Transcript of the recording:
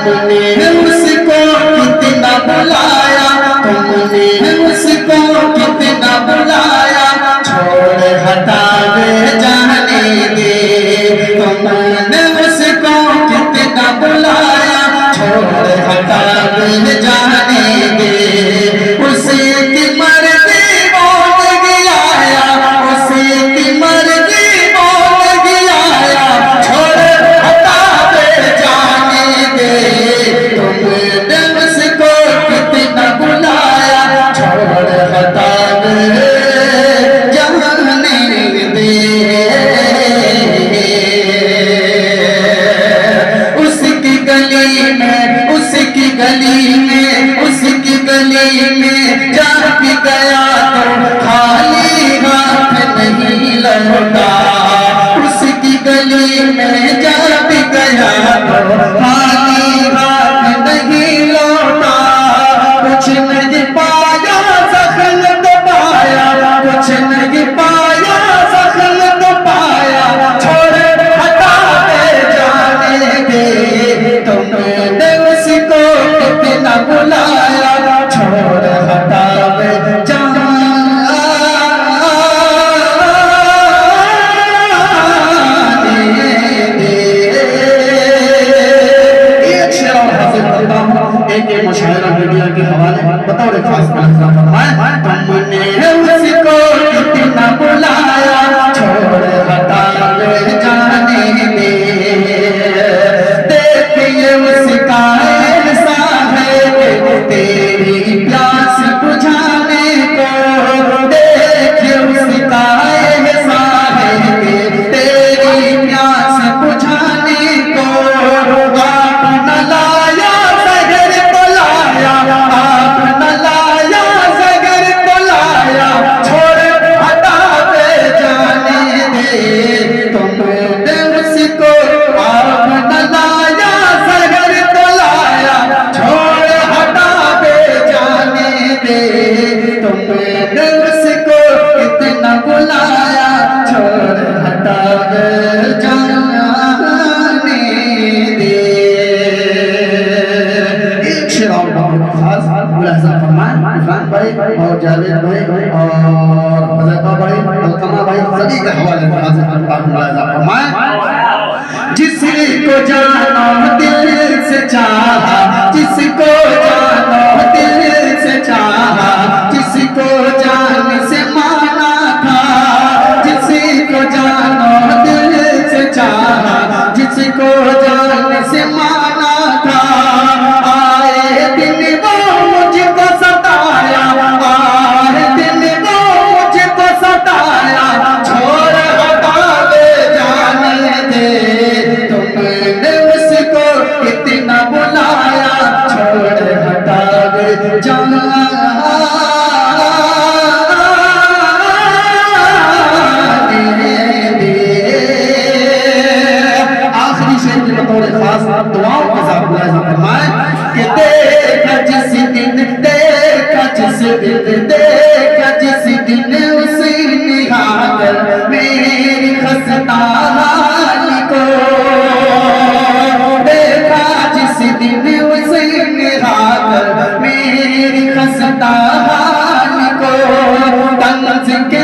तुमने उसको कितना बुलाया, तुमने उसको कितना बुलाया, छोड़ हटावे जाने दे। तुमने उसको कितना बुलाया, छोड़ हटावे जाने दे। उसी की मर्जी बोल गया, उसी की मर्जी बोल गया, छोड़ हटावे जाने दे। तुमने उसको कितना बुलाया, छोड़ हटावे जाने दे। उसकी गली में, उसकी गली में, उसकी गली में जा भी गया तो खाली हाथ नहीं लौटा। उसकी गली में जा भी गया तो खाली हाथ नहीं लौटा। कुछ नहीं पाया जख्म तो पाया, कुछ नहीं पाया जख्म तो पाया, छोड़ हटा दे जाने दे। तुमने उसको कितना बुलाया, छोड़ हटा दे जाने दे। एक शेर और हासिल करता हूँ, एक मुशायरा मीडिया के हवाले बतौर खास फरमाए, तुमने उसको कितना बुलाया, छोड़ हटा दे जाने दे। देखिए उसका ऐसा है कि तेरी प्यास बुझाने को, देखिए उसका ऐसा है कि तेरी प्यास बुझाने को। आप न लाया जहर तो लाया, आप न लाया जहर तो लाया, छोड़ हटा दे जाने दे। तुमने उसको आप न लाया जहर तो लाया, छोड़ हटा दे जाने दे। तुमने उसको कितना बुलाया, छोड़ हटा दे जाने दे। एक शेर और बहुत खास मुलाहिजा फरमाएं, इरफान भाई और जावेद भाई और हज़रत भाई, अलकमा भाई, सभी के हवाले से हाजिर करता हूं। मुलाहिजा फरमाएं, जिसको जानो दिल से चाहा, जिसको जानो दिल से चाहा, जिसको जान से माना था, जिसको जानो दिल से चाहा, जिसको जान से माना था। आए दिन वो मुझको सताया, आए दिन वो मुझको सताया, छोड़ हटा दे जाने दे। तुमने उसको कितना बुलाया, छोड़ हटा दे जाने दे। आखिरी शेर की बतौर खास दुआओं के साथ मुलाहिजा फरमाएं कि देखा जिस दिन, देखा जिस दिन, देखा जिस दिन उसी निहार मेरी खस्ता हाल को, देखा जिस दिन उसी निहार मेरी खस्ता हाल को। तंज के